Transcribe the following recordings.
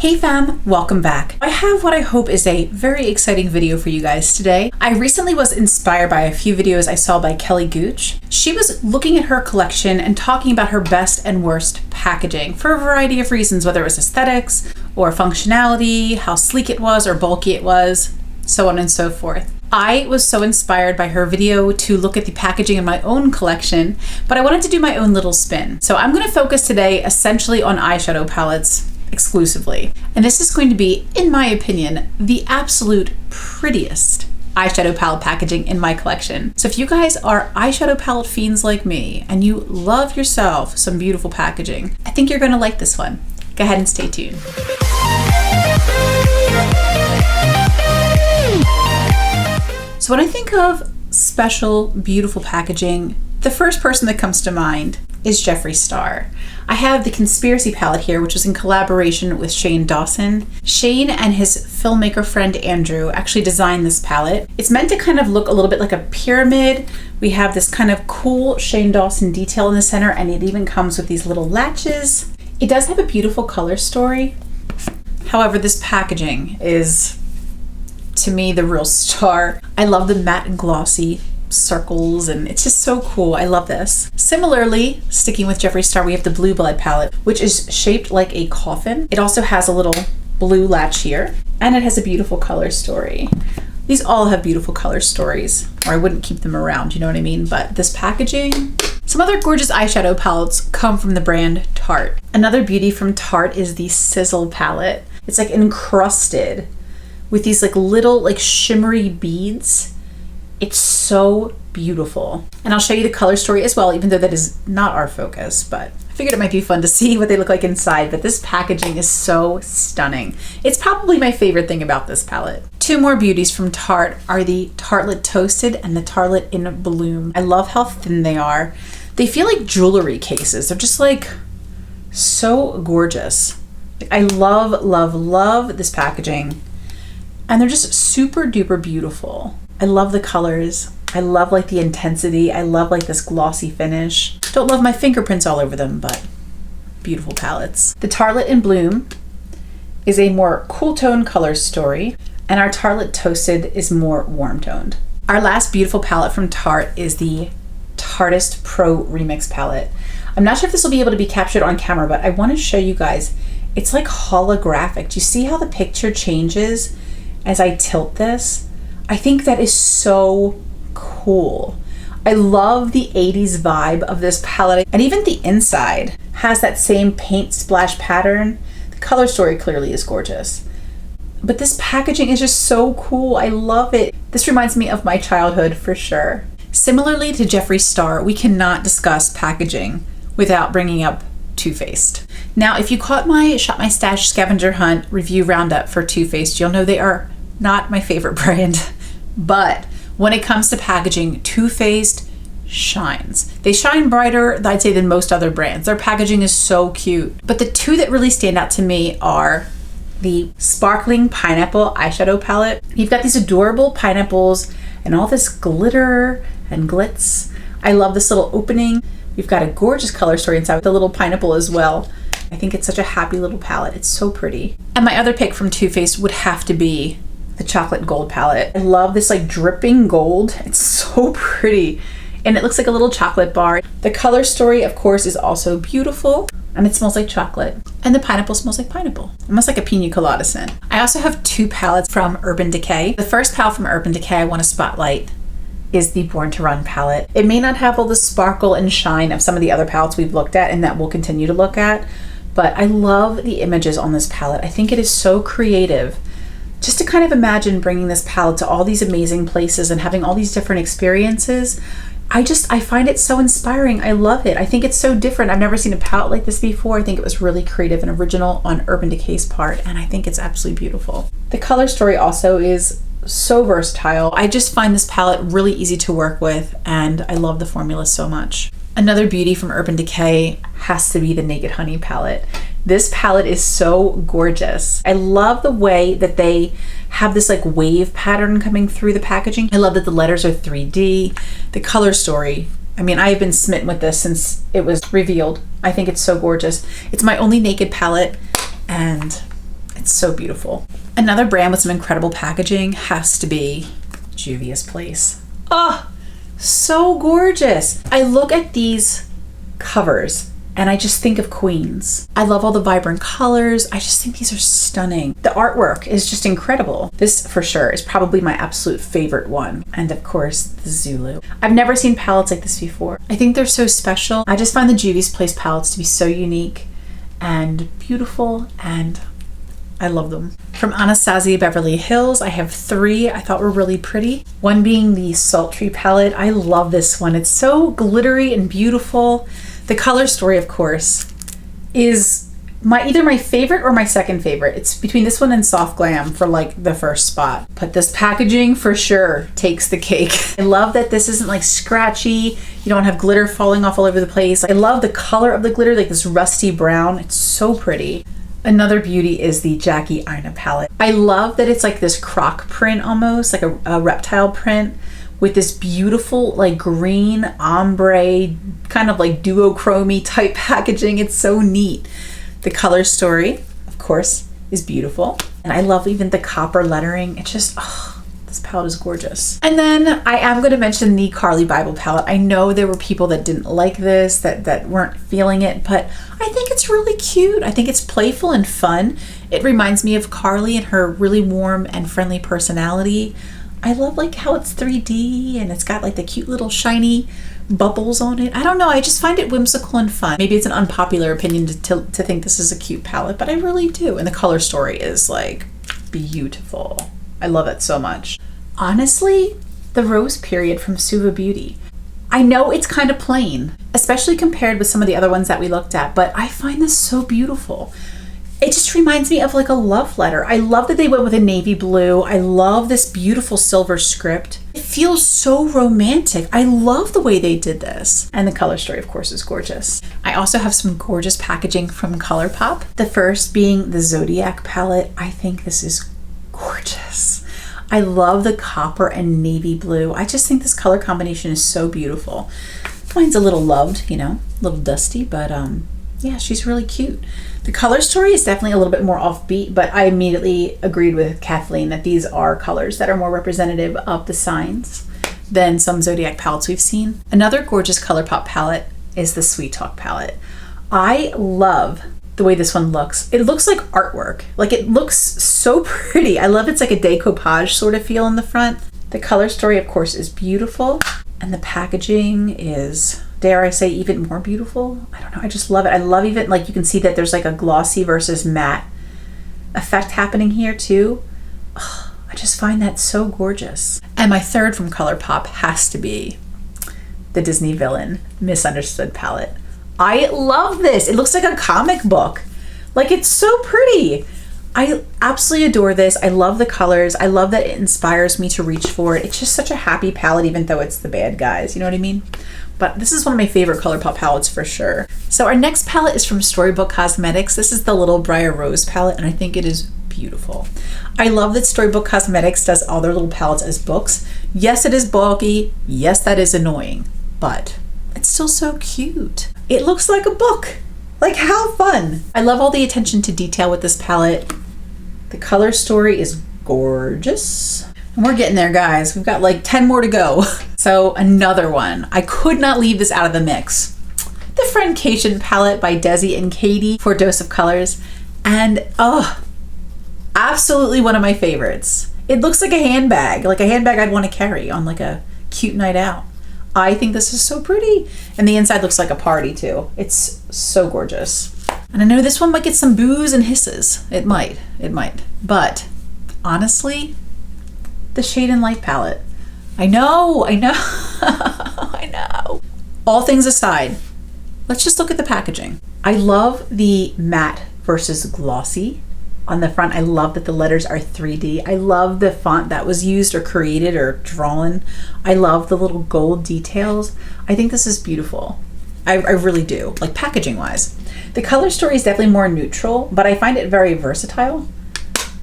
Hey fam, welcome back. I have what I hope is a very exciting video for you guys today. I recently was inspired by a few videos I saw by Kelly Gooch. She was looking at her collection and talking about her best and worst packaging for a variety of reasons, whether it was aesthetics or functionality, how sleek it was or bulky it was, so on and so forth. I was so inspired by her video to look at the packaging in my own collection, but I wanted to do my own little spin. So I'm going to focus today essentially on eyeshadow palettes exclusively. And this is going to be, in my opinion, the absolute prettiest eyeshadow palette packaging in my collection. So if you guys are eyeshadow palette fiends like me and you love yourself some beautiful packaging, I think you're going to like this one. Go ahead and stay tuned. So when I think of special, beautiful packaging, the first person that comes to mind is Jeffree Star. I have the Conspiracy palette here, which was in collaboration with Shane Dawson. Shane and his filmmaker friend Andrew actually designed this palette. It's meant to kind of look a little bit like a pyramid. We have this kind of cool Shane Dawson detail in the center, and it even comes with these little latches. It does have a beautiful color story. However, this packaging is, to me, the real star. I love the matte and glossy circles, and it's just so cool. I love this. Similarly, sticking with Jeffree Star, we have the Blue Blood palette, which is shaped like a coffin. It also has a little blue latch here, and it has a beautiful color story. These all have beautiful color stories, or I wouldn't keep them around, you know what I mean? But this packaging. Some other gorgeous eyeshadow palettes come from the brand Tarte. Another beauty from Tarte is the Sizzle palette. It's like encrusted with these like little like shimmery beads. It's so beautiful. And I'll show you the color story as well, even though that is not our focus, but I figured it might be fun to see what they look like inside. But this packaging is so stunning. It's probably my favorite thing about this palette. Two more beauties from Tarte are the Tartelette Toasted and the Tartelette in Bloom. I love how thin they are. They feel like jewelry cases. They're just like so gorgeous. I love, love, love this packaging. And they're just super duper beautiful. I love the colors. I love like the intensity. I love like this glossy finish. Don't love my fingerprints all over them, but beautiful palettes. The Tartelette in Bloom is a more cool tone color story, and our Tartelette Toasted is more warm toned. Our last beautiful palette from Tarte is the Tarteist Pro Remix palette. I'm not sure if this will be able to be captured on camera, but I want to show you guys. It's like holographic. Do you see how the picture changes as I tilt this? I think that is so cool. I love the 80s vibe of this palette, and even the inside has that same paint splash pattern. The color story clearly is gorgeous, but this packaging is just so cool. I love it. This reminds me of my childhood for sure. Similarly to Jeffree Star, we cannot discuss packaging without bringing up Too Faced. Now, if you caught my Shop My Stash scavenger hunt review roundup for Too Faced, you'll know they are not my favorite brand. But when it comes to packaging, Too Faced shines. They shine brighter, I'd say, than most other brands. Their packaging is so cute. But the two that really stand out to me are the Sparkling Pineapple eyeshadow palette. You've got these adorable pineapples and all this glitter and glitz. I love this little opening. We've got a gorgeous color story inside with the little pineapple as well. I think it's such a happy little palette. It's so pretty. And my other pick from Too Faced would have to be the Chocolate Gold palette. I love this like dripping gold. It's so pretty. And it looks like a little chocolate bar. The color story, of course, is also beautiful. And it smells like chocolate. And the pineapple smells like pineapple. Almost like a pina colada scent. I also have two palettes from Urban Decay. The first palette from Urban Decay I want to spotlight is the Born to Run palette. It may not have all the sparkle and shine of some of the other palettes we've looked at and that we'll continue to look at, but I love the images on this palette. I think it is so creative. Just to kind of imagine bringing this palette to all these amazing places and having all these different experiences, I find it so inspiring. I love it. I think it's so different. I've never seen a palette like this before. I think it was really creative and original on Urban Decay's part, and I think it's absolutely beautiful. The color story also is so versatile. I just find this palette really easy to work with, and I love the formula so much. Another beauty from Urban Decay has to be the Naked Honey palette. This palette is so gorgeous. I love the way that they have this like wave pattern coming through the packaging. I love that the letters are 3D. The color story, I mean, I've been smitten with this since it was revealed. I think it's so gorgeous. It's my only Naked palette, and It's so beautiful. Another brand with some incredible packaging has to be Juvia's Place. Oh, so gorgeous. I look at these covers and I just think of queens. I love all the vibrant colors. I just think these are stunning. The artwork is just incredible. This for sure is probably my absolute favorite one. And of course, the Zulu. I've never seen palettes like this before. I think they're so special. I just find the Juvia's Place palettes to be so unique and beautiful, and I love them. From Anastasia Beverly Hills, I have 3 I thought were really pretty. One being the Sultry palette. I love this one. It's so glittery and beautiful. The color story, of course, is either my favorite or my second favorite. It's between this one and Soft Glam for like the first spot. But this packaging for sure takes the cake. I love that this isn't like scratchy. You don't have glitter falling off all over the place. I love the color of the glitter, like this rusty brown. It's so pretty. Another beauty is the Jackie Aina palette. I love that it's like this croc print almost, like a reptile print with this beautiful like green ombre, kind of like duochrome type packaging. It's so neat. The color story, of course, is beautiful. And I love even the copper lettering. It's just, oh, this palette is gorgeous. And then I am going to mention the Carly Bible palette. I know there were people that didn't like this, that weren't feeling it, but I think it's really cute. I think it's playful and fun. It reminds me of Carly and her really warm and friendly personality. I love like how it's 3D and it's got like the cute little shiny bubbles on it. I don't know, I just find it whimsical and fun. Maybe it's an unpopular opinion to think this is a cute palette, but I really do. And the color story is like beautiful. I love it so much. Honestly, the Rose Period from Suva Beauty. I know it's kind of plain, especially compared with some of the other ones that we looked at, but I find this so beautiful. It just reminds me of like a love letter. I love that they went with a navy blue. I love this beautiful silver script. It feels so romantic. I love the way they did this. And the color story, of course, is gorgeous. I also have some gorgeous packaging from ColourPop. The first being the Zodiac palette. I think this is gorgeous. I love the copper and navy blue. I just think this color combination is so beautiful. Mine's a little loved, you know, a little dusty, but yeah, she's really cute. The color story is definitely a little bit more offbeat, but I immediately agreed with Kathleen that these are colors that are more representative of the signs than some Zodiac palettes we've seen. Another gorgeous ColourPop palette is the Sweet Talk palette. I love the way this one looks. It looks like artwork. Like it looks so pretty. I love it's like a decoupage sort of feel in the front. The color story, of course, is beautiful. And the packaging is, dare I say, even more beautiful. I don't know, I just love it. I love even, like you can see that there's like a glossy versus matte effect happening here too. Oh, I just find that so gorgeous. And my third from ColourPop has to be the Disney Villain Misunderstood palette. I love this. It looks like a comic book. Like it's so pretty. I absolutely adore this. I love the colors. I love that it inspires me to reach for it. It's just such a happy palette, even though it's the bad guys. You know what I mean? But this is one of my favorite ColourPop palettes for sure. So our next palette is from Storybook Cosmetics. This is the Little Briar Rose palette, and I think it is beautiful. I love that Storybook Cosmetics does all their little palettes as books. Yes, it is bulky. Yes, that is annoying, but it's still so cute. It looks like a book. Like, how fun. I love all the attention to detail with this palette. The color story is gorgeous. And we're getting there, guys. We've got like 10 more to go. So another one. I could not leave this out of the mix. The Friendcation palette by Desi and Katie for Dose of Colors. And oh, absolutely one of my favorites. It looks like a handbag I'd want to carry on like a cute night out. I think this is so pretty. And the inside looks like a party too. It's so gorgeous. And I know this one might get some boos and hisses. It might. But honestly, the Shade and Light palette. I know. I know. All things aside, let's just look at the packaging. I love the matte versus glossy on the front. I love that the letters are 3D. I love the font that was used or created or drawn. I love the little gold details. I think this is beautiful. I really do, like packaging wise. The color story is definitely more neutral, but I find it very versatile.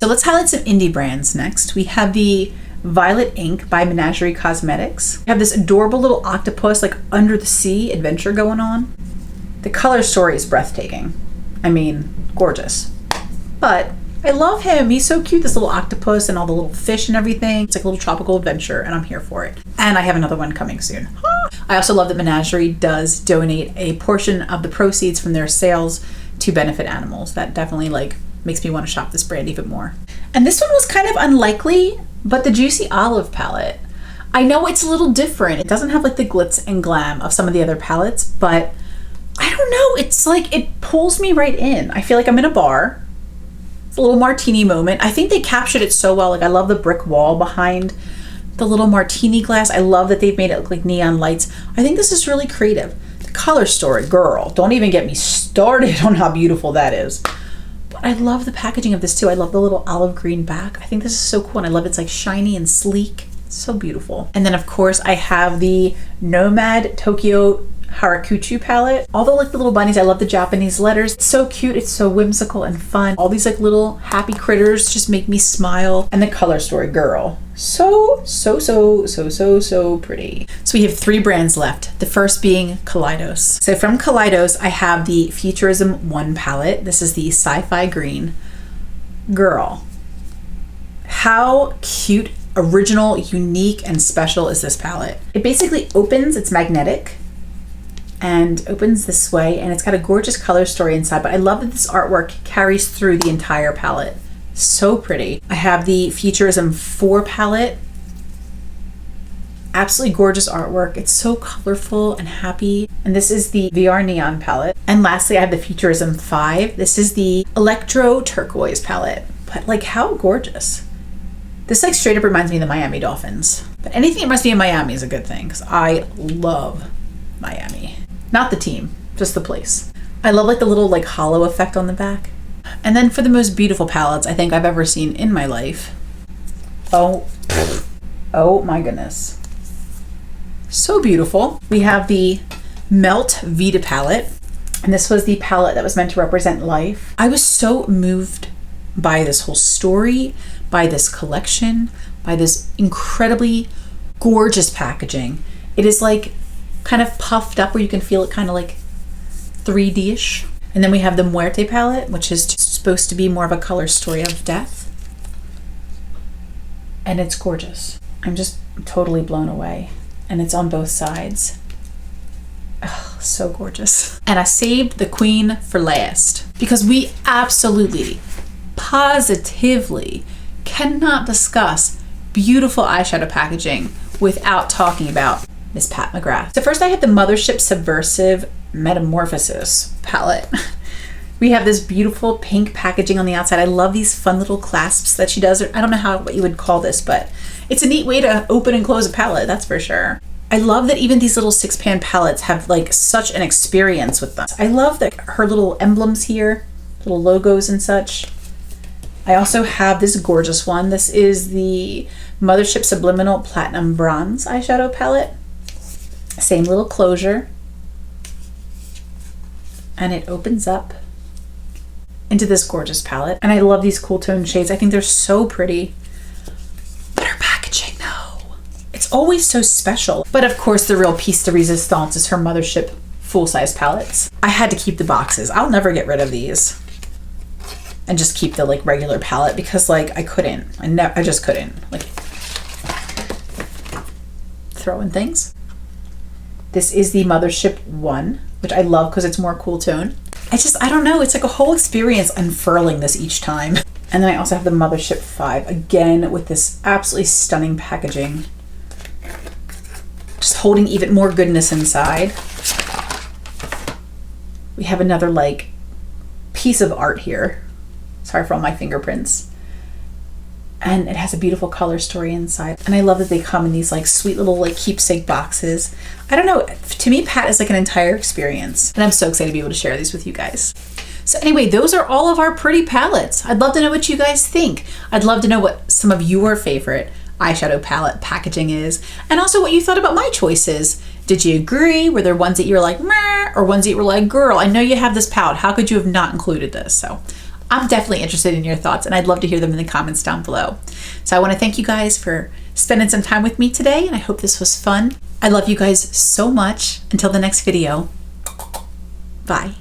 So let's highlight some indie brands next. We have the Violet Ink by Menagerie Cosmetics. We have this adorable little octopus, like under the sea adventure going on. The color story is breathtaking. I mean, gorgeous. But I love him. He's so cute. This little octopus and all the little fish and everything. It's like a little tropical adventure and I'm here for it. And I have another one coming soon. I also love that Menagerie does donate a portion of the proceeds from their sales to benefit animals. That definitely like makes me want to shop this brand even more. And this one was kind of unlikely, but the Juicy Olive palette. I know it's a little different. It doesn't have like the glitz and glam of some of the other palettes, but I don't know. It's like, it pulls me right in. I feel like I'm in a bar. It's a little martini moment. I think they captured it so well. Like I love the brick wall behind the little martini glass. I love that they've made it look like neon lights. I think this is really creative. The color story, girl, don't even get me started on how beautiful that is. But I love the packaging of this too. I love the little olive green back. I think this is so cool and I love it's like shiny and sleek. So beautiful. And then of course I have the Nomad Tokyo Harakuchu palette. Although like the little bunnies, I love the Japanese letters. It's so cute. It's so whimsical and fun. All these like little happy critters just make me smile. And the color story, girl. So pretty. So we have 3 brands left. The first being Kaleidos. So from Kaleidos, I have the Futurism 1 palette. This is the Sci-Fi Green. Girl, how cute, original, unique, and special is this palette? It basically opens, it's magnetic, and opens this way, and it's got a gorgeous color story inside, but I love that this artwork carries through the entire palette. So pretty. I have the Futurism 4 palette. Absolutely gorgeous artwork. It's so colorful and happy. And this is the VR Neon palette. And lastly, I have the Futurism 5. This is the Electro Turquoise palette. But like, how gorgeous. This like straight up reminds me of the Miami Dolphins. But anything that reminds me of Miami is a good thing because I love Miami. Not the team, just the place. I love like the little like hollow effect on the back. And then for the most beautiful palettes I think I've ever seen in my life. Oh my goodness. So beautiful. We have the Melt Vita palette. And this was the palette that was meant to represent life. I was so moved by this whole story, by this collection, by this incredibly gorgeous packaging. It is like kind of puffed up where you can feel it kind of like 3D-ish. And then we have the Muerte palette, which is supposed to be more of a color story of death. And it's gorgeous. I'm just totally blown away. And it's on both sides. Oh, so gorgeous. And I saved the Queen for last because we absolutely, positively cannot discuss beautiful eyeshadow packaging without talking about Miss Pat McGrath. So first I have the Mothership Subversive Metamorphosis palette. We have this beautiful pink packaging on the outside. I love these fun little clasps that she does. I don't know what you would call this, but it's a neat way to open and close a palette, that's for sure. I love that even these little 6-pan palettes have like such an experience with them. I love that her little emblems here, little logos and such. I also have this gorgeous one. This is the Mothership Subliminal Platinum Bronze eyeshadow palette. Same little closure. And it opens up into this gorgeous palette. And I love these cool tone shades. I think they're so pretty. But her packaging, no. It's always so special. But of course, the real piece de resistance is her Mothership full-size palettes. I had to keep the boxes. I'll never get rid of these. And just keep the like regular palette because like I couldn't. I just couldn't. Like throw in things. This is the Mothership 1, which I love because it's more cool tone. I don't know, it's like a whole experience unfurling this each time. And then I also have the Mothership 5, again with this absolutely stunning packaging. Just holding even more goodness inside. We have another like piece of art here. Sorry for all my fingerprints. And it has a beautiful color story inside. And I love that they come in these like sweet little like keepsake boxes. I don't know, to me Pat is like an entire experience. And I'm so excited to be able to share these with you guys. So anyway, those are all of our pretty palettes. I'd love to know what you guys think. I'd love to know what some of your favorite eyeshadow palette packaging is. And also what you thought about my choices. Did you agree? Were there ones that you were like, meh, or ones that you were like, girl, I know you have this palette. How could you have not included this? So I'm definitely interested in your thoughts and I'd love to hear them in the comments down below. So I want to thank you guys for spending some time with me today and I hope this was fun. I love you guys so much. Until the next video, bye.